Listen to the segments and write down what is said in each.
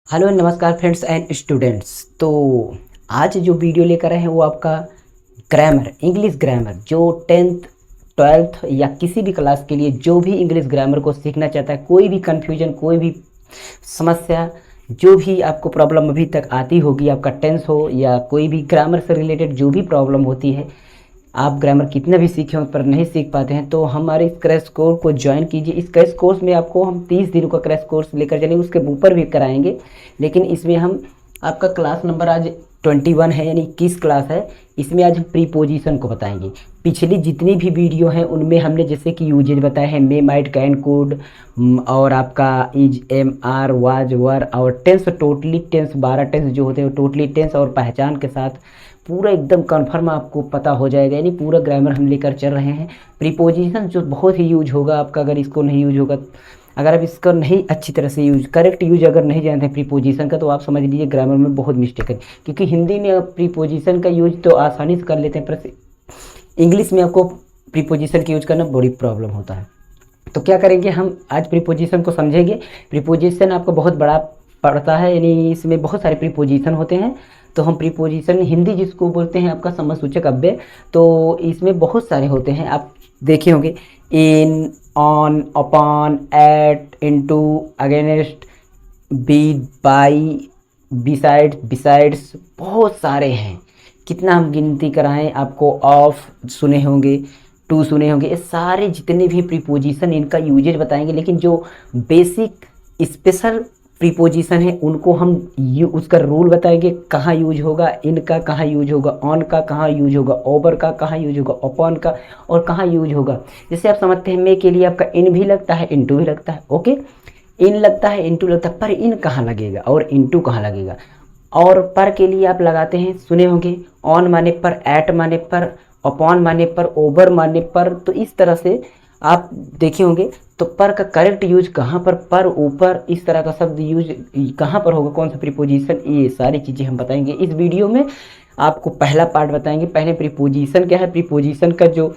Hello नमस्कार friends and students. तो आज जो वीडियो लेकर आए हैं वो आपका ग्रामर, इंग्लिश ग्रामर, जो टेंथ ट्वेल्थ या किसी भी क्लास के लिए जो भी इंग्लिश ग्रामर को सीखना चाहता है, कोई भी कन्फ्यूजन, कोई भी समस्या, जो भी आपको प्रॉब्लम अभी तक आती होगी, आपका टेंस हो या कोई भी ग्रामर से रिलेटेड जो भी प्रॉब्लम होती है, आप ग्रामर कितना भी सीखे हो पर नहीं सीख पाते हैं, तो हमारे इस क्रैश कोर्स को ज्वाइन कीजिए। इस क्रैश कोर्स में आपको हम 30 दिनों का क्रैश कोर्स लेकर चलेंगे, उसके ऊपर भी कराएंगे, लेकिन इसमें हम आपका क्लास नंबर आज 21 है, यानी 21 क्लास है। इसमें आज हम प्रीपोजिशन को बताएंगे। पिछली जितनी भी वीडियो हैं उनमें हमने जैसे कि यूजेज बताए हैं, मे, माइट, कैन, कुड, और आपका इज, एम, आर, वाज, वर, और टेंस, टोटली टेंस, 12 टेंस जो होते हैं टोटली टेंस और पहचान के साथ पूरा एकदम कन्फर्म आपको पता हो जाएगा, यानी पूरा ग्रामर हम लेकर चल रहे हैं। प्रीपोजिशन जो बहुत ही यूज होगा आपका, अगर इसको नहीं यूज होगा, अगर आप इसका नहीं अच्छी तरह से यूज, करेक्ट यूज अगर नहीं जानते हैं प्रीपोजिशन का, तो आप समझ लीजिए ग्रामर में बहुत मिस्टेक है। क्योंकि हिंदी में आप प्रीपोजिशन का यूज तो आसानी से कर लेते हैं, पर इंग्लिश में आपको प्रीपोजिशन का यूज करना बड़ी प्रॉब्लम होता है। तो क्या करेंगे, हम आज प्रीपोजिशन को समझेंगे। प्रीपोजिशन आपको बहुत बड़ा पड़ता है, यानी इसमें बहुत सारे प्रीपोजिशन होते हैं। तो हम प्रीपोजिशन, हिंदी जिसको बोलते हैं आपका समसूचक अव्यय, तो इसमें बहुत सारे होते हैं। आप देखे होंगे, in, on, upon, at, into, against, with, by, beside, besides, बहुत सारे हैं। कितना हम गिनती कराएं आपको, ऑफ सुने होंगे, टू सुने होंगे, ये सारे जितने भी प्रीपोजिशन इनका यूजेज बताएंगे। लेकिन जो बेसिक स्पेशल प्रीपोजिशन है उनको हम उसका रूल बताएंगे, कहाँ यूज होगा, इनका कहाँ यूज होगा, ऑन का कहाँ यूज होगा, ओवर का कहाँ यूज होगा, अपॉन का और कहाँ यूज होगा। जैसे आप समझते हैं, मे के लिए आपका इन भी लगता है, इनटू भी लगता है, ओके, इन लगता है, इनटू लगता है, पर इन कहाँ लगेगा और इनटू कहाँ लगेगा। और पर के लिए आप लगाते हैं, सुने होंगे, ऑन माने पर, एट माने पर, अपॉन माने पर, ओवर माने पर। तो इस तरह से आप देखे होंगे। तो पर का करेक्ट यूज कहाँ पर, ऊपर, इस तरह का शब्द यूज कहाँ पर होगा, कौन सा प्रीपोजिशन, ये सारी चीज़ें हम बताएंगे इस वीडियो में। आपको पहला पार्ट बताएंगे, पहले प्रीपोजिशन क्या है, प्रीपोजिशन का जो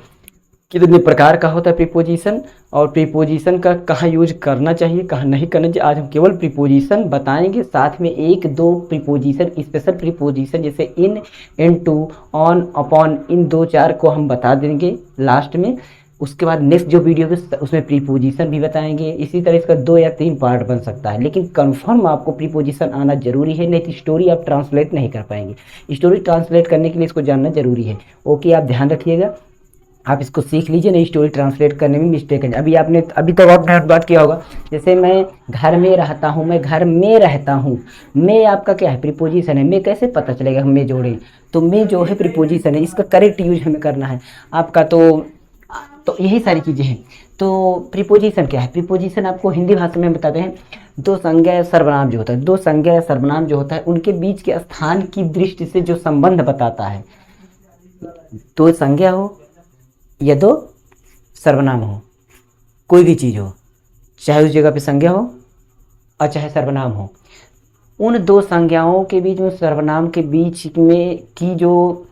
कितने प्रकार का होता है प्रीपोजिशन, और प्रीपोजिशन का कहाँ यूज करना चाहिए, कहाँ नहीं करना चाहिए। आज हम केवल प्रीपोजिशन बताएंगे, साथ में एक दो प्रीपोजिशन, स्पेशल प्रीपोजिशन जैसे इन, इनटू, ऑन, अपॉन, इन दो चार को हम बता देंगे लास्ट में। उसके बाद नेक्स्ट जो वीडियो है उसमें प्रीपोजिशन भी बताएंगे। इसी तरह इसका 2 या 3 पार्ट बन सकता है, लेकिन कंफर्म आपको प्रीपोजिशन आना जरूरी है, नहीं तो स्टोरी आप ट्रांसलेट नहीं कर पाएंगे। स्टोरी ट्रांसलेट करने के लिए इसको जानना जरूरी है। ओके, आप ध्यान रखिएगा, आप इसको सीख लीजिए, नहीं स्टोरी ट्रांसलेट करने में मिस्टेक है। अभी तक आपने बात किया होगा, जैसे मैं घर में रहता हूँ, मैं घर में रहता हूँ, मैं आपका क्या है, प्रीपोजिशन है। मैं कैसे पता चलेगा, हम में जोड़ें, तो मैं जो है प्रीपोजिशन है, इसका करेक्ट यूज हमें करना है आपका। तो यही सारी चीज़ें हैं। तो प्रीपोजिशन क्या है, प्रीपोजिशन आपको हिंदी भाषा में बताते हैं, दो संज्ञा या सर्वनाम जो होता है, दो संज्ञा या सर्वनाम जो होता है, उनके बीच के स्थान की दृष्टि से जो संबंध बताता है। दो संज्ञा हो या दो सर्वनाम हो, कोई भी चीज़ हो, चाहे उस जगह पे संज्ञा हो और चाहे सर्वनाम हो, उन दो संज्ञाओं के बीच में, सर्वनाम के बीच में की जो,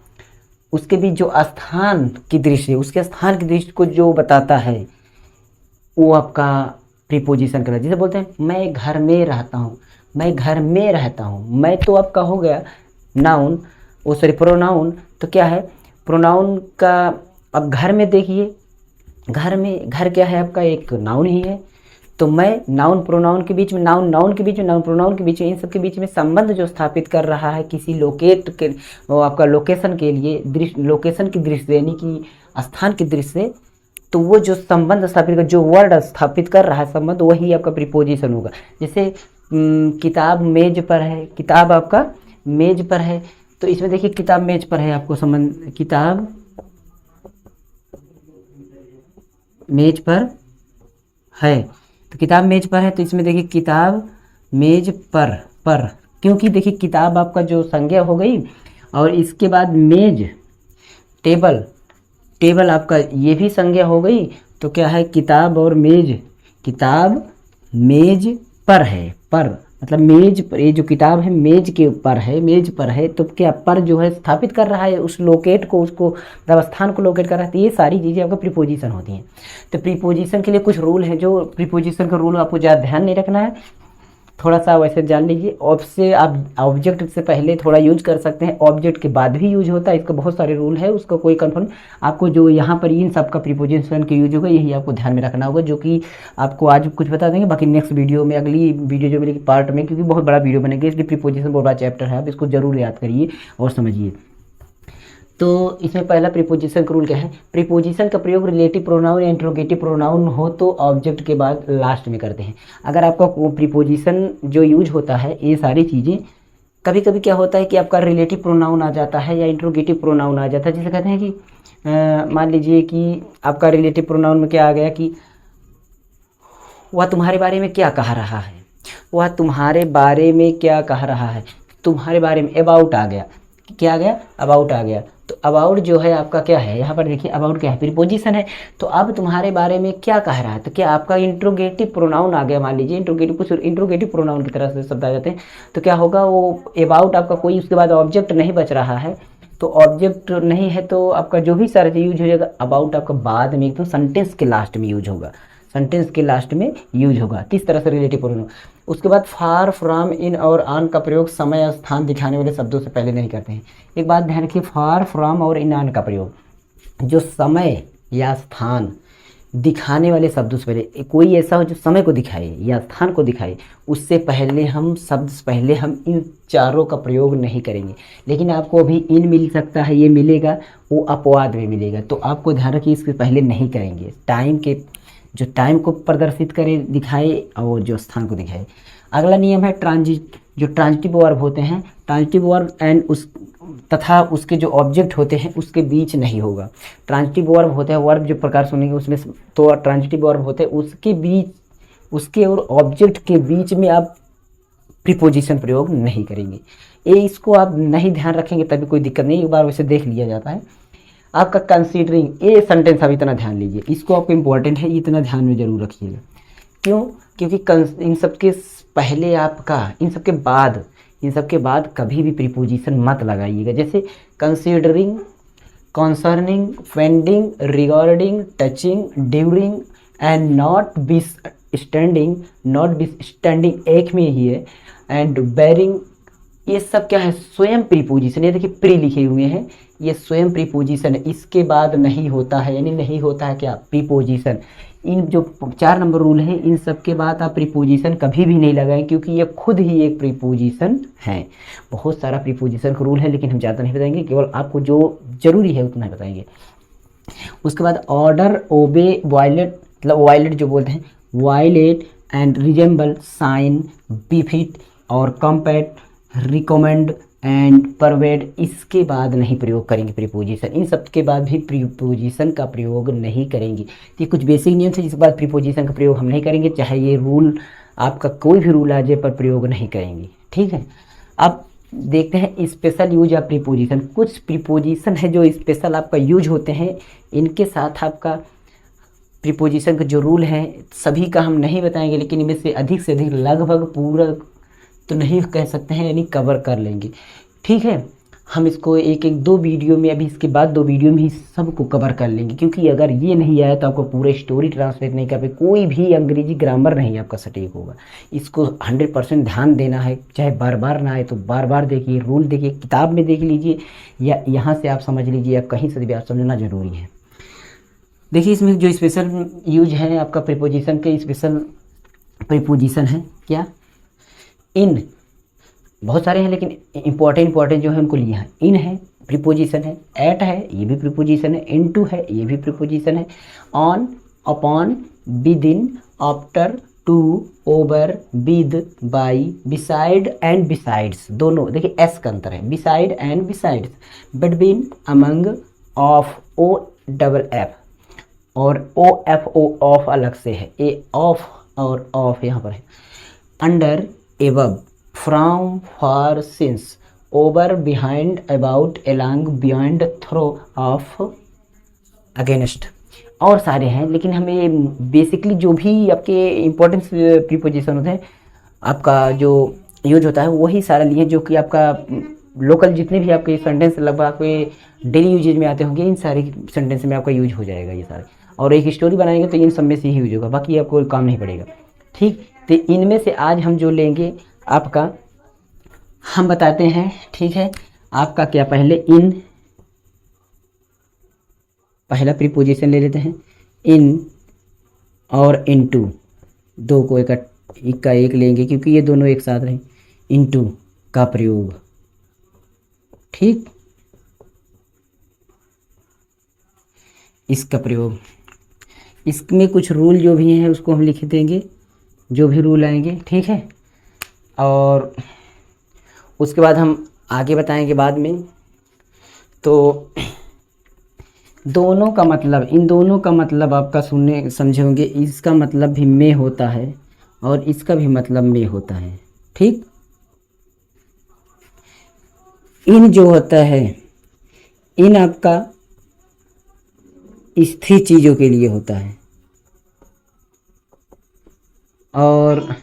उसके बीच जो स्थान की दृष्टि, उसके स्थान की दृष्टि को जो बताता है, वो आपका प्रीपोजिशन कहलाता है। जैसे बोलते हैं, मैं घर में रहता हूँ, मैं घर में रहता हूँ, मैं तो आपका हो गया नाउन, वो सॉरी प्रोनाउन। तो क्या है प्रोनाउन का, अब घर में देखिए, घर में, घर क्या है आपका, एक नाउन ही है। तो मैं नाउन प्रोनाउन के बीच में, नाउन के बीच में, नाउन प्रोनाउन के बीच में, इन सब के बीच में संबंध जो स्थापित कर रहा है किसी लोकेट के, वो आपका लोकेशन के लिए, दृश्य, लोकेशन की दृष्टि, यानी कि स्थान की दृष्टि से, तो वो जो संबंध स्थापित कर, जो वर्ड स्थापित कर रहा है संबंध, वही आपका प्रीपोजिशन होगा। जैसे किताब मेज पर है, किताब आपका मेज पर है, तो इसमें देखिए किताब मेज पर है, आपको संबंध, किताब मेज पर है, तो किताब मेज पर है, तो इसमें देखिए किताब मेज पर, क्योंकि देखिए किताब आपका जो संज्ञा हो गई, और इसके बाद मेज, टेबल आपका ये भी संज्ञा हो गई। तो क्या है, किताब और मेज, किताब मेज पर है, पर मतलब मेज पर, ये जो किताब है मेज के ऊपर है, मेज पर है, तो क्या पर जो है स्थापित कर रहा है उस लोकेट को, उसको मतलब स्थान को लोकेट कर रहा है। तो ये सारी चीज़ें आपका प्रीपोजिशन होती हैं। तो प्रीपोजिशन के लिए कुछ रूल हैं, जो प्रीपोजिशन का रूल आपको ज़्यादा ध्यान नहीं रखना है, थोड़ा सा वैसे जान लीजिए। ऑफ से आप ऑब्जेक्ट से पहले थोड़ा यूज कर सकते हैं, ऑब्जेक्ट के बाद भी यूज होता है, इसका बहुत सारे रूल है, उसका कोई कंफर्म। आपको जो यहाँ पर इन सब का प्रीपोजिशन के यूज होगा, यही आपको ध्यान में रखना होगा, जो कि आपको आज कुछ बता देंगे, बाकी नेक्स्ट वीडियो में, अगली वीडियो जो मिलेगी पार्ट में, क्योंकि बहुत बड़ा वीडियो बनेगा, इसलिए प्रीपोजिशन बहुत बड़ा चैप्टर है, आप इसको जरूर याद करिए और समझिए। तो इसमें पहला प्रीपोजिशन का रूल क्या है, प्रीपोजिशन का प्रयोग रिलेटिव प्रोनाउन या इंट्रोगेटिव प्रोनाउन हो तो ऑब्जेक्ट के बाद लास्ट में करते हैं। अगर आपका प्रीपोजिशन जो यूज होता है, ये सारी चीज़ें, कभी कभी क्या होता है कि आपका रिलेटिव प्रोनाउन आ जाता है या इंट्रोगेटिव प्रोनाउन आ जाता है, जिसे कहते हैं कि मान लीजिए कि आपका रिलेटिव प्रोनाउन में क्या आ गया कि वह तुम्हारे बारे में क्या कह रहा है, वह तुम्हारे बारे में क्या कह रहा है, तुम्हारे बारे में अबाउट आ गया, क्या आ गया, अबाउट आ गया। तो अबाउट जो है आपका क्या है, यहाँ पर देखिए अबाउट क्या है, प्रीपोजिशन है। तो अब तुम्हारे बारे में क्या कह रहा है, तो क्या आपका इंट्रोगेटिव प्रोनाउन आ गया, मान लीजिए इंट्रोगेटिव, कुछ इंट्रोगेटिव प्रोनाउन की तरह से शब्द आ जाते हैं, तो क्या होगा, वो अबाउट आपका कोई उसके बाद ऑब्जेक्ट नहीं बच रहा है, तो ऑब्जेक्ट नहीं है तो आपका जो भी सारा चीज यूज हो जाएगा, अबाउट आपका बाद में एकदम सेंटेंस के लास्ट में यूज होगा, सेंटेंस के लास्ट में यूज होगा। किस तरह से, रिलेटिव प्रोनाउन। उसके बाद फार, फ्रॉम, इन और ऑन का प्रयोग समय स्थान दिखाने वाले शब्दों से पहले नहीं करते हैं। एक बात ध्यान रखिए, फार, फ्रॉम और इन ऑन का प्रयोग जो समय या स्थान दिखाने वाले शब्दों से पहले, कोई ऐसा हो जो समय को दिखाए या स्थान को दिखाए, उससे पहले हम शब्द से पहले हम इन चारों का प्रयोग नहीं करेंगे। लेकिन आपको अभी इन मिल सकता है, ये मिलेगा, वो अपवाद में मिलेगा, तो आपको ध्यान रखिए इसके पहले नहीं करेंगे। टाइम के जो टाइम को प्रदर्शित करे, दिखाए, और जो स्थान को दिखाए। अगला नियम है जो ट्रांजिटिव वर्ब होते हैं, ट्रांजिटिव वर्ब एंड उस तथा उसके जो ऑब्जेक्ट होते हैं उसके बीच नहीं होगा। ट्रांजिटिव वर्ब होते हैं, वर्ब जो प्रकार सुनेंगे उसमें, तो ट्रांजिटिव वर्ब होते हैं उसके बीच, उसके और ऑब्जेक्ट के बीच में आप प्रीपोजिशन प्रयोग नहीं करेंगे। ये इसको आप नहीं ध्यान रखेंगे तभी कोई दिक्कत नहीं, एक बार वैसे देख लिया जाता है। आपका कंसीडरिंग, ये सेंटेंस आप इतना ध्यान लीजिए, इसको आपको इम्पोर्टेंट है, इतना ध्यान में जरूर रखिएगा। क्यों, क्योंकि इन सब के पहले आपका, इन सब के बाद कभी भी प्रीपोजिशन मत लगाइएगा। जैसे considering, concerning, pending, regarding, touching, during and notwithstanding एक में ही है, एंड बेरिंग, ये सब क्या है, स्वयं प्रीपोजिशन। ये देखिए प्री लिखे हुए हैं, ये स्वयं प्रीपोजिशन है, इसके बाद नहीं होता है, यानी नहीं होता है क्या, प्रीपोजिशन। इन जो 4 नंबर रूल है, इन सब के बाद आप प्रीपोजिशन कभी भी नहीं लगाएं, क्योंकि ये खुद ही एक प्रीपोजिशन है। बहुत सारा प्रीपोजिशन का रूल है, लेकिन हम ज़्यादा नहीं बताएंगे, केवल आपको जो जरूरी है उतना ही बताएंगे। उसके बाद ऑर्डर, ओबे, वायलेट, मतलब वायलेट जो बोलते हैं, violet and resemble, sign, befit और कंपैट, रिकमेंड एंड परवेड, इसके बाद नहीं प्रयोग करेंगे प्रीपोजिशन। इन सब के बाद भी प्रीपोजिशन का प्रयोग नहीं करेंगे। ये कुछ बेसिक नियम थे, जिसके बाद प्रीपोजिशन का प्रयोग हम नहीं करेंगे, चाहे ये रूल आपका कोई भी रूल आ जाए, पर प्रयोग नहीं करेंगे, ठीक है। अब देखते हैं स्पेशल यूज ऑफ प्रीपोजिशन। कुछ प्रीपोजिशन है जो स्पेशल आपका यूज होते हैं, इनके साथ आपका प्रीपोजिशन का जो रूल है सभी का हम नहीं बताएंगे, लेकिन इनमें से अधिक लगभग पूरा तो नहीं कह सकते हैं, यानी कवर कर लेंगे, ठीक है। हम इसको एक 2 वीडियो में, अभी इसके बाद 2 वीडियो में ही सबको कवर कर लेंगे, क्योंकि अगर ये नहीं आया तो आपको पूरे स्टोरी ट्रांसलेट नहीं कर पाए, कोई भी अंग्रेजी ग्रामर नहीं आपका सटीक होगा। इसको 100% ध्यान देना है, चाहे बार बार ना आए तो बार बार देखिए, रूल देखिए, किताब में देख लीजिए, या यहाँ से आप समझ लीजिए, या कहीं से भी आप समझना जरूरी है। देखिए इसमें जो स्पेशल यूज है आपका प्रीपोजिशन के, स्पेशल प्रीपोजिशन है क्या, इन बहुत सारे हैं, लेकिन इम्पोर्टेंट जो है उनको लिया है। इन है, प्रीपोजिशन है, एट है, ये भी प्रीपोजिशन है, इनटू है, ये भी प्रीपोजिशन है, on, upon, within, after, to, over, with, by, beside and besides, दोनों देखिए एस का अंतर है, beside and besides, between, among, off, O double F, और ओ एफ, ओ ऑफ अलग से है, ए ऑफ और ऑफ यहाँ पर है, under, above, from, for, since, over, behind, about, along, beyond, through, of, against, और सारे हैं। लेकिन हमें बेसिकली जो भी आपके इंपॉर्टेंट प्रीपोजिशन होते हैं, आपका जो यूज होता है वही सारा लिए, जो कि आपका लोकल जितने भी आपके सेंटेंस लगभग आपके डेली यूजेज में आते होंगे, इन सारे सेंटेंस में आपका यूज हो जाएगा ये सारे। और एक स्टोरी बनाएंगे तो इन सब में से ही यूज होगा, बाकी आपको काम नहीं पड़ेगा, ठीक। तो इनमें से आज हम जो लेंगे आपका, हम बताते हैं, ठीक है। आपका क्या, पहले इन, पहला प्रीपोजिशन ले लेते हैं, इन और इनटू, दो को एक का एक लेंगे क्योंकि ये दोनों एक साथ रहें। इनटू का प्रयोग, ठीक, इसका प्रयोग। इसमें कुछ रूल जो भी हैं उसको हम लिख देंगे, जो भी रूल आएंगे, ठीक है। और उसके बाद हम आगे बताएंगे बाद में। तो दोनों का मतलब, इन दोनों का मतलब आपका सुनने समझे होंगे। इसका मतलब भी में होता है और इसका भी मतलब में होता है, ठीक। इन जो होता है, इन आपका स्थिर चीज़ों के लिए होता है और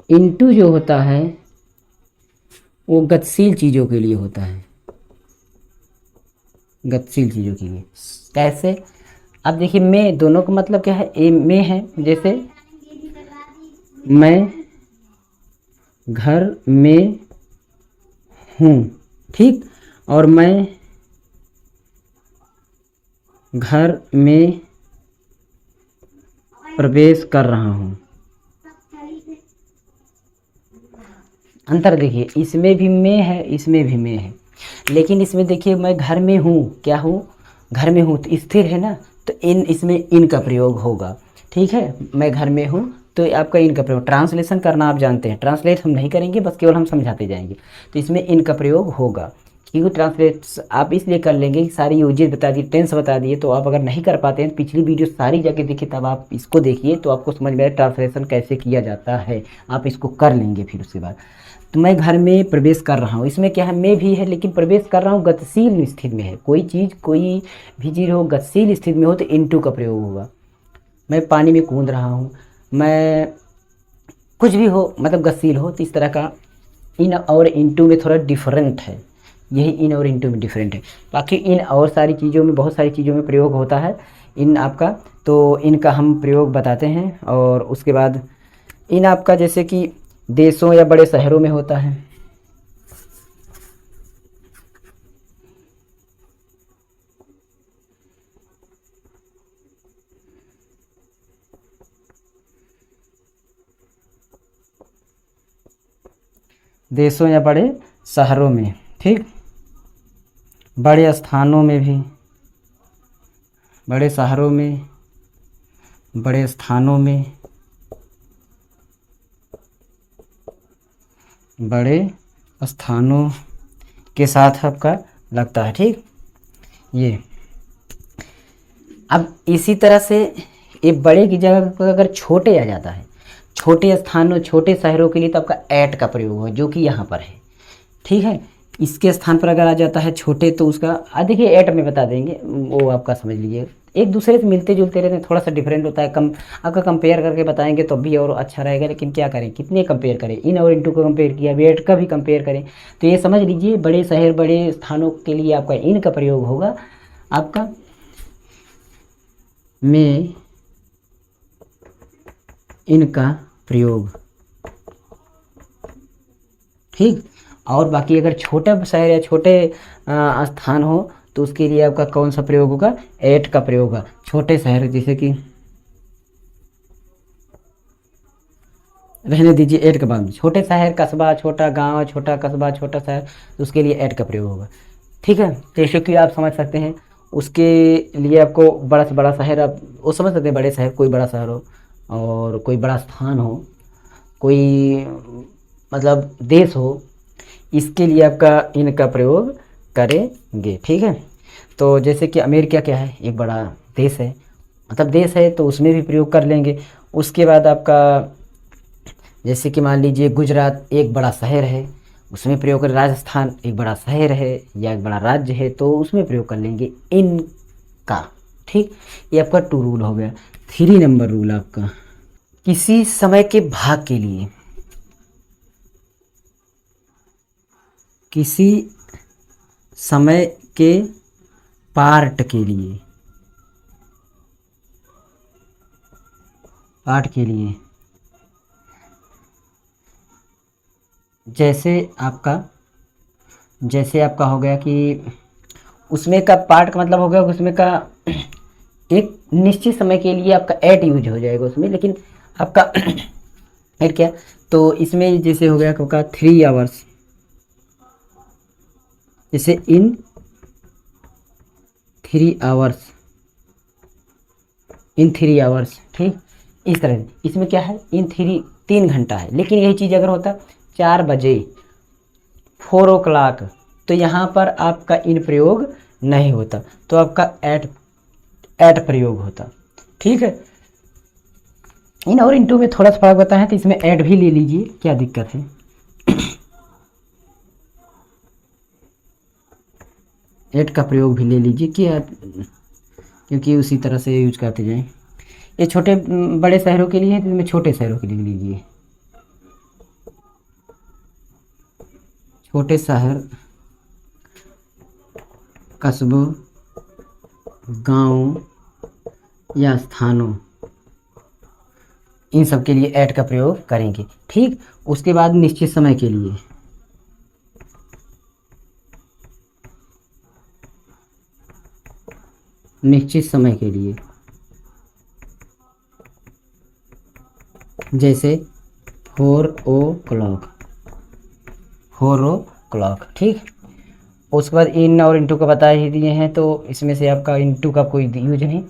इनटू जो होता है वो गतिशील चीज़ों के लिए होता है, गतिशील चीज़ों के लिए। कैसे? अब देखिए, मैं, दोनों का मतलब क्या है, ए में है, जैसे मैं घर में हूँ, ठीक, और मैं घर में प्रवेश कर रहा हूँ। अंतर देखिए, इसमें भी मैं है, इसमें भी मैं है, लेकिन इसमें देखिए मैं घर में हूँ, क्या हूँ, घर में हूँ, तो स्थिर है ना, तो इन, इसमें इन का प्रयोग होगा, ठीक है। मैं घर में हूँ तो आपका इन का प्रयोग, ट्रांसलेशन करना आप जानते हैं, ट्रांसलेट हम नहीं करेंगे, बस केवल हम समझाते जाएंगे। तो इसमें इन का प्रयोग होगा, क्योंकि ट्रांसलेट आप इसलिए कर लेंगे कि सारी यूजेज बता दिए, टेंस बता दिए, तो आप अगर नहीं कर पाते हैं, पिछली वीडियो सारी जाके देखिए, तब आप इसको देखिए तो आपको समझ में आए ट्रांसलेशन कैसे किया जाता है, आप इसको कर लेंगे। फिर उसके बाद, तो मैं घर में प्रवेश कर रहा हूँ, इसमें क्या है, मैं भी है, लेकिन प्रवेश कर रहा हूँ गतिशील स्थिति में है। कोई चीज़, कोई भी चीज़ हो गतिशील स्थिति में हो तो इनटू का प्रयोग होगा। मैं पानी में कूद रहा हूँ, मैं कुछ भी हो, मतलब गतिशील हो, तो इस तरह का इन और इनटू में थोड़ा डिफरेंट है, यही इन और इनटू में डिफरेंट है। बाकी इन और सारी चीज़ों में, बहुत सारी चीज़ों में प्रयोग होता है इन आपका, तो इनका हम प्रयोग बताते हैं। और उसके बाद इन आपका जैसे कि देशों या बड़े शहरों में होता है, देशों या बड़े शहरों में, ठीक, बड़े स्थानों में भी, बड़े शहरों में, बड़े स्थानों में, बड़े स्थानों के साथ आपका लगता है, ठीक। ये अब इसी तरह से ये बड़े की जगह पर अगर छोटे आ जाता है, छोटे स्थानों, छोटे शहरों के लिए, तो आपका ऐट का प्रयोग होगा, जो कि यहाँ पर है, ठीक है। इसके स्थान पर अगर आ जाता है छोटे, तो उसका देखिए ऐट में बता देंगे, वो आपका समझ लीजिए, एक दूसरे से मिलते जुलते रहते हैं, थोड़ा सा डिफरेंट होता है, कम आपका कंपेयर करके बताएंगे तो भी और अच्छा रहेगा। लेकिन क्या करें, कितने कंपेयर करें, इन और इनटू को कंपेयर किया, वेट का भी कंपेयर करें, तो ये समझ लीजिए बड़े शहर, बड़े स्थानों के लिए आपका इन का प्रयोग होगा, आपका में इनका प्रयोग, ठीक। और बाकी अगर छोटा शहर या छोटे स्थान हो, तो उसके लिए आपका कौन सा प्रयोग होगा, एट का प्रयोग होगा। छोटे शहर, जैसे कि रहने दीजिए एट के बाद में, छोटे शहर, कस्बा, छोटा गांव, छोटा कस्बा, छोटा शहर, तो उसके लिए एट का प्रयोग होगा, ठीक है। जैसे कि आप समझ सकते हैं, उसके लिए आपको बड़ा से बड़ा शहर, आप वो समझ सकते हैं, बड़े शहर, कोई बड़ा शहर हो और कोई बड़ा स्थान हो, कोई मतलब देश हो, इसके लिए आपका इनका प्रयोग करेंगे, ठीक है। तो जैसे कि अमेरिका क्या है, एक बड़ा देश है, मतलब देश है, तो उसमें भी प्रयोग कर लेंगे। उसके बाद आपका जैसे कि मान लीजिए गुजरात एक बड़ा शहर है, उसमें प्रयोग कर, राजस्थान एक बड़ा शहर है या एक बड़ा राज्य है, तो उसमें प्रयोग कर लेंगे इनका, ठीक। ये आपका 2 रूल हो गया। 3 नंबर रूल आपका, किसी समय के भाग के लिए, किसी समय के पार्ट के लिए, पार्ट के लिए जैसे आपका हो गया कि उसमें का पार्ट का मतलब हो गया उसमें का एक निश्चित समय के लिए आपका एट यूज हो जाएगा उसमें, लेकिन आपका एट क्या, तो इसमें जैसे हो गया आपका 3 आवर्स, जैसे इन 3 आवर्स, इन 3 आवर्स, ठीक। इस तरह इसमें क्या है, इन 3 घंटा है, लेकिन यही चीज़ अगर होता 4 बजे, 4 o'clock, तो यहाँ पर आपका इन प्रयोग नहीं होता, तो आपका एट प्रयोग होता, ठीक है। इन और इन टू में थोड़ा सा फर्क बताया है, तो इसमें एट भी ले लीजिए, क्या दिक्कत है। एट का प्रयोग भी ले लीजिए, क्या, क्योंकि उसी तरह से यूज करते जाएं। ये छोटे बड़े शहरों के लिए है, तो इसमें छोटे शहरों के लिए लीजिए, छोटे शहर, कस्बों, गांव या स्थानों, इन सब के लिए एट का प्रयोग करेंगे, ठीक। उसके बाद निश्चित समय के लिए, निश्चित समय के लिए, जैसे 4 o'clock, 4 o'clock, ठीक। उसके बाद इन और इंटू का बता ही दिए हैं, तो इसमें से आपका इंटू का कोई यूज नहीं।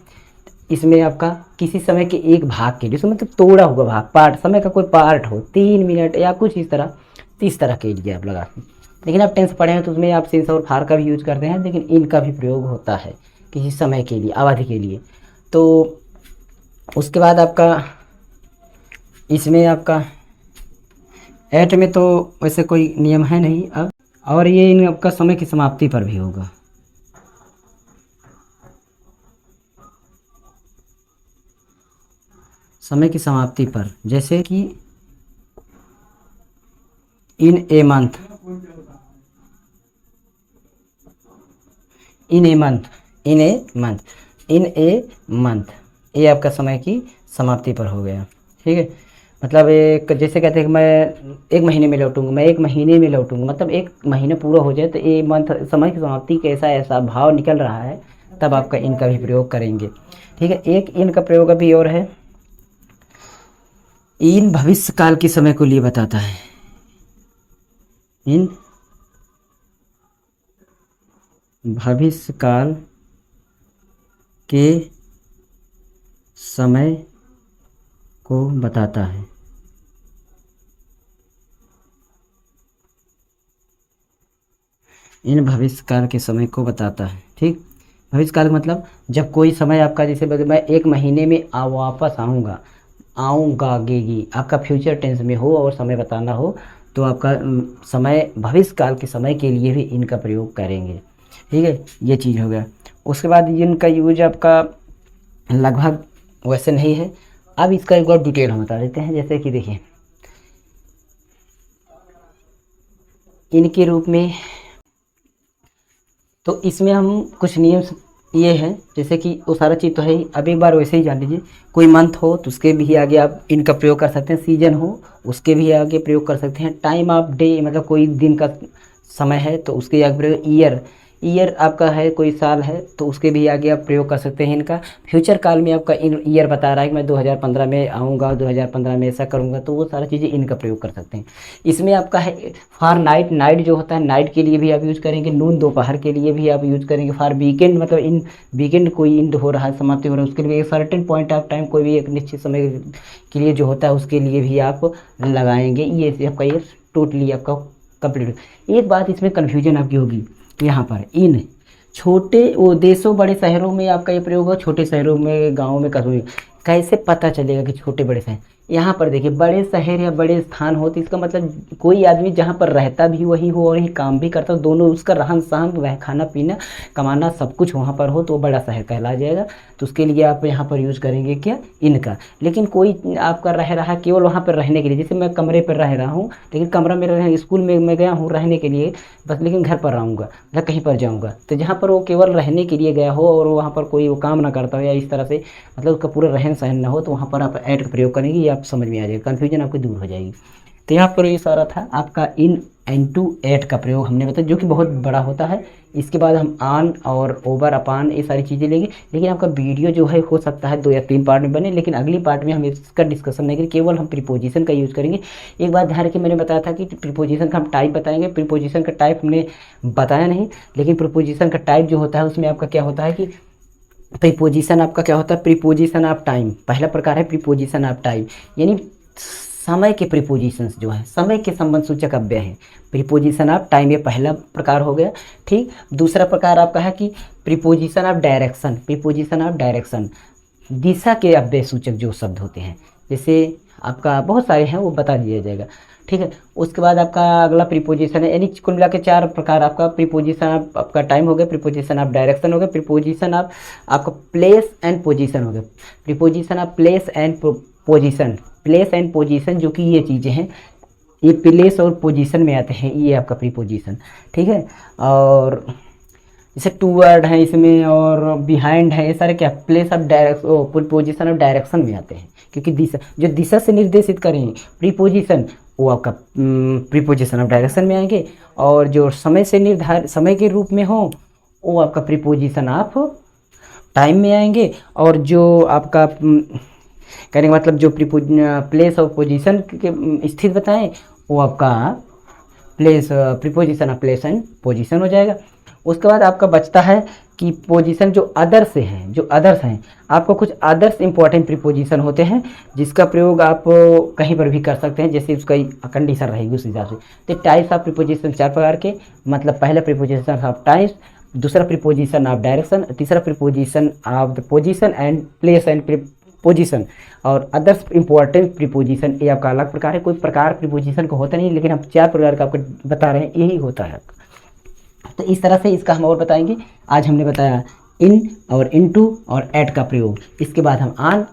इसमें आपका किसी समय के एक भाग के लिए, उसमें मतलब तोड़ा हुआ भाग, पार्ट, समय का कोई पार्ट हो, 3 मिनट या कुछ इस तरह, तीस तरह के लिए आप लगाते हैं। लेकिन आप टेंस पढ़े हैं तो उसमें आप सिंस और फार का भी यूज करते हैं, लेकिन इनका भी प्रयोग होता है किसी समय के लिए, अवधि के लिए। तो उसके बाद आपका इसमें आपका एट में तो वैसे कोई नियम है नहीं अब, और ये इन आपका समय की समाप्ति पर भी होगा, समय की समाप्ति पर, जैसे कि in a month, in a month, in a month, in a month, ये आपका समय की समाप्ति पर हो गया, ठीक है। मतलब एक जैसे कहते हैं कि मैं 1 महीने में लौटूंगा, मैं 1 महीने में लौटूंगा, मतलब 1 महीना पूरा हो जाए तो ये मंथ, समय की समाप्ति कैसा ऐसा भाव निकल रहा है, तब आपका इन का भी प्रयोग करेंगे, ठीक है। एक इन का प्रयोग अभी और है, इन भविष्य काल के समय को लिए बताता है, इन भविष्य काल के समय को बताता है, इन भविष्य काल के समय को बताता है, ठीक। भविष्य काल मतलब जब कोई समय आपका, जैसे मैं 1 महीने में वापस आऊँगा गेगी, आपका फ्यूचर टेंस में हो और समय बताना हो, तो आपका समय, भविष्य काल के समय के लिए भी इनका प्रयोग करेंगे, ठीक है। ये चीज़ हो गया। उसके बाद इनका यूज आपका लगभग वैसे नहीं है। अब इसका एक और डिटेल हम बता देते हैं, जैसे कि देखिए इनके रूप में, तो इसमें हम कुछ नियम ये हैं, जैसे कि वो सारा चीज़ तो है ही, अब एक बार वैसे ही जान लीजिए। कोई मंथ हो तो उसके भी आगे आप इनका प्रयोग कर सकते हैं, सीजन हो उसके भी आगे प्रयोग कर सकते हैं, टाइम ऑफ डे मतलब कोई दिन का समय है तो उसके आगे प्रयोग, ईयर आपका है, कोई साल है तो उसके भी आगे आप प्रयोग कर सकते हैं इनका। फ्यूचर काल में आपका इन ईयर बता रहा है कि मैं 2015 में आऊँगा, 2015 में ऐसा करूँगा, तो वो सारा चीज़ें इनका प्रयोग कर सकते हैं। इसमें आपका है फॉर नाइट, नाइट जो होता है नाइट के लिए भी आप यूज़ करेंगे, नून दोपहर के लिए भी आप यूज़ करेंगे। फॉर वीकेंड मतलब इन वीकेंड कोई इंड हो रहा है, समाप्ति हो रहा है, उसके लिए एक सर्टेन पॉइंट ऑफ टाइम, कोई भी एक निश्चित समय के लिए जो होता है उसके लिए भी आप लगाएंगे। ये आपका ये टोटली आपका कंप्लीट। एक बात इसमें कन्फ्यूजन आपकी होगी, यहाँ पर इन छोटे वो देशों बड़े शहरों में आपका ये प्रयोग हो, छोटे शहरों में, गाँव में, कस्बों में, कैसे पता चलेगा कि छोटे बड़े शहर। यहाँ पर देखिए बड़े शहर या बड़े स्थान हो तो इसका मतलब कोई आदमी जहाँ पर रहता भी वही हो और ही काम भी करता हो, दोनों उसका रहन सहन, वह खाना पीना कमाना सब कुछ वहाँ पर हो, तो वो बड़ा शहर कहला जाएगा। तो उसके लिए आप यहाँ पर यूज़ करेंगे क्या, इनका। लेकिन कोई आपका रह रहा है केवल वहाँ पर रहने के लिए, जैसे मैं कमरे पर रह रहा हूँ, लेकिन कमरा में रह, स्कूल में मैं गया हूँ रहने के लिए बस, लेकिन घर पर रहूँगा या कहीं पर जाऊँगा, तो जहाँ पर वो केवल रहने के लिए गया हो और वहाँ पर कोई वो काम ना करता हो या इस तरह से मतलब उसका पूरा रहन सहन ना हो, तो वहाँ पर आप ऐड का प्रयोग करेंगे। ये आप समझ में आ जाएगा, कन्फ्यूजन आपकी दूर हो जाएगी। तो यहाँ पर ये सारा था आपका इन एंड टू एट का प्रयोग हमने बताया, जो कि बहुत बड़ा होता है। इसके बाद हम आन और ओवर अपान ये सारी चीज़ें लेंगे, लेकिन आपका वीडियो जो है हो सकता है 2 या 3 पार्ट में बने, लेकिन अगली पार्ट में हम इसका डिस्कशन नहीं करेंगे, केवल हम प्रीपोजिशन का यूज़ करेंगे। एक बात ध्यान रखिए, मैंने बताया था कि प्रीपोजिशन का हम टाइप बताएंगे, प्रीपोजिशन का टाइप हमने बताया नहीं, लेकिन प्रीपोजिशन का टाइप जो होता है उसमें आपका क्या होता है कि प्रीपोजिशन आपका क्या होता है, प्रीपोजिशन ऑफ टाइम पहला प्रकार है, प्रीपोजिशन ऑफ टाइम यानी समय के प्रीपोजिशंस जो है समय के संबंध सूचक अव्यय हैं। प्रीपोजिशन ऑफ टाइम ये पहला प्रकार हो गया, ठीक। दूसरा प्रकार आपका है कि preposition of direction, preposition of direction दिशा के अव्यय सूचक जो शब्द होते हैं, जैसे आपका बहुत सारे हैं वो बता दिया जाएगा, ठीक है। उसके बाद आपका अगला प्रीपोजिशन है, यानी कुल मिला के 4 प्रकार आपका प्रीपोजिशन ऑफ आपका टाइम हो गया, प्रीपोजिशन ऑफ डायरेक्शन हो गया, प्रीपोजिशन ऑफ आपका प्लेस एंड पोजीशन हो गया, preposition of place and position. Place and position जो कि ये चीज़ें हैं, ये प्लेस और पोजीशन में आते हैं, ये आपका प्रीपोजिशन, ठीक है। और जैसे टूवर्ड है इसमें और बिहाइंड है, ये सारे क्या place of preposition of direction में आते हैं, क्योंकि दिशा जो दिशा से निर्देशित करें प्रीपोजिशन वो आपका प्रीपोजिशन ऑफ डायरेक्शन में आएंगे, और जो समय से निर्धारित समय के रूप में हो वो आपका प्रीपोजिशन ऑफ टाइम में आएंगे, और जो आपका कहने का मतलब जो प्लेस ऑफ पोजीशन के स्थित बताएं वो आपका preposition of place and position हो जाएगा। उसके बाद आपका बचता है कि पोजीशन जो अदर्स हैं, जो अदर्स हैं आपको कुछ अदर्स इंपॉर्टेंट प्रीपोजिशन होते हैं जिसका प्रयोग आप कहीं पर भी कर सकते हैं, जैसे उसका कंडीशन रहेगी उस हिसाब से। तो टाइप्स ऑफ प्रीपोजिशन 4 प्रकार के, मतलब पहला प्रीपोजिशन ऑफ टाइप्स, दूसरा प्रीपोजिशन ऑफ डायरेक्शन, तीसरा preposition of the position and place and position, और अदर्स इंपॉर्टेंट प्रीपोजिशन ये आपका अलग प्रकार है। कोई प्रकार प्रीपोजिशन को होता नहीं, लेकिन हम 4 प्रकार का आपको बता रहे हैं, यही होता है। तो इस तरह से इसका हम और बताएंगे। आज हमने बताया इन और इनटू और एट का प्रयोग, इसके बाद हम on,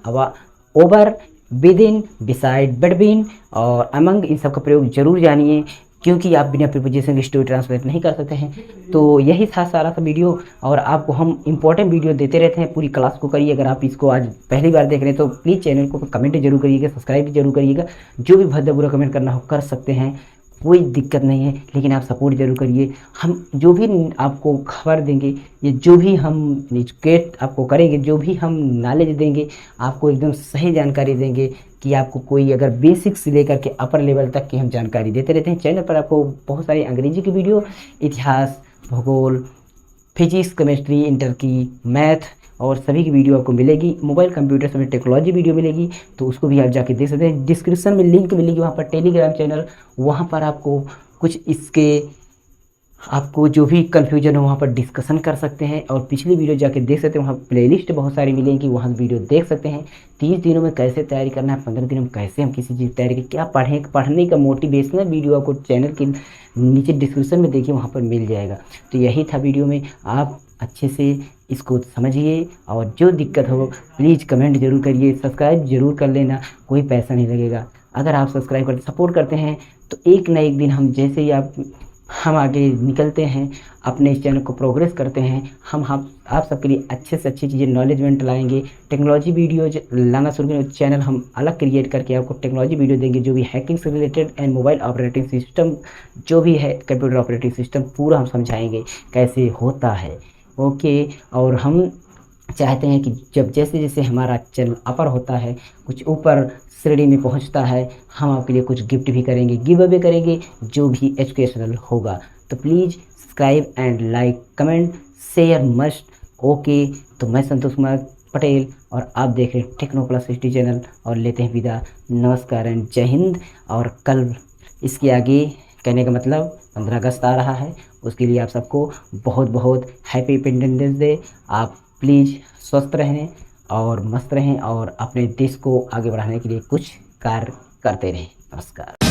over, with in, beside, between और अमंग इन सब का प्रयोग जरूर जानिए, क्योंकि आप बिना प्रीपोजिशन की स्टोरी ट्रांसलेट नहीं कर सकते हैं। तो यही था सारा सा वीडियो, और आपको हम इंपॉर्टेंट वीडियो देते रहते हैं, पूरी क्लास को करिए। अगर आप इसको आज पहली बार देख रहे हैं तो प्लीज़ चैनल को कमेंट जरूर करिएगा, सब्सक्राइब भी जरूर करिएगा। जो भी भद्दा बुरा कमेंट करना हो कर सकते हैं, कोई दिक्कत नहीं है, लेकिन आप सपोर्ट जरूर करिए। हम जो भी आपको खबर देंगे, ये जो भी हम एजुकेट आपको करेंगे, जो भी हम नॉलेज देंगे, आपको एकदम सही जानकारी देंगे कि आपको कोई अगर बेसिक से लेकर के अपर लेवल तक की हम जानकारी देते रहते हैं। चैनल पर आपको बहुत सारी अंग्रेजी की वीडियो, इतिहास, भूगोल, फिजिक्स, केमिस्ट्री, इंटर की, मैथ और सभी की वीडियो आपको मिलेगी। मोबाइल कंप्यूटर से टेक्नोलॉजी वीडियो मिलेगी, तो उसको भी आप जाके देख सकते हैं। डिस्क्रिप्शन में लिंक मिलेगी, वहाँ पर टेलीग्राम चैनल, वहाँ पर आपको कुछ इसके आपको जो भी कन्फ्यूजन हो वहाँ पर डिस्कशन कर सकते हैं, और पिछली वीडियो जाके देख सकते हैं। वहाँ प्लेलिस्ट बहुत सारी मिलेंगी, वहाँ वीडियो देख सकते हैं। 30 दिनों में कैसे तैयारी करना है, 15 दिनों में कैसे हम किसी चीज़ तैयारी क्या पढ़ें, पढ़ने का मोटिवेशनल वीडियो आपको चैनल के नीचे डिस्क्रिप्शन में देखिए, वहाँ पर मिल जाएगा। तो यही था वीडियो में, आप अच्छे से इसको समझिए, और जो दिक्कत हो प्लीज़ कमेंट जरूर करिए, सब्सक्राइब जरूर कर लेना, कोई पैसा नहीं लगेगा। अगर आप सब्सक्राइब करते सपोर्ट करते हैं तो एक ना एक दिन हम जैसे ही हम आगे निकलते हैं, अपने इस चैनल को प्रोग्रेस करते हैं, हम आप सबके लिए अच्छे से अच्छी चीज़ें नॉलेजमेंट लाएंगे। टेक्नोलॉजी वीडियो लाना शुरू करें, चैनल हम अलग क्रिएट करके आपको टेक्नोलॉजी वीडियो देंगे, जो भी हैकिंग से related and mobile operating system जो भी है, कंप्यूटर ऑपरेटिंग सिस्टम पूरा हम समझाएंगे कैसे होता है। ओके, और हम चाहते हैं कि जब जैसे जैसे हमारा चैनल अपर होता है, कुछ ऊपर श्रेणी में पहुंचता है, हम आपके लिए कुछ गिफ्ट भी करेंगे, गिव अवे करेंगे, जो भी एजुकेशनल होगा। तो please subscribe and like, comment, share must. Okay, तो मैं संतोष कुमार पटेल और आप देख रहे हैं टेक्नो प्लस सिटी चैनल, और लेते हैं विदा। नमस्कार एंड जय हिंद। और कल इसके आगे कहने का मतलब 15 अगस्त आ रहा है, उसके लिए आप सबको बहुत बहुत हैप्पी इंडिपेंडेंस डे। आप प्लीज़ स्वस्थ रहें और मस्त रहें, और अपने देश को आगे बढ़ाने के लिए कुछ कार्य करते रहें। नमस्कार।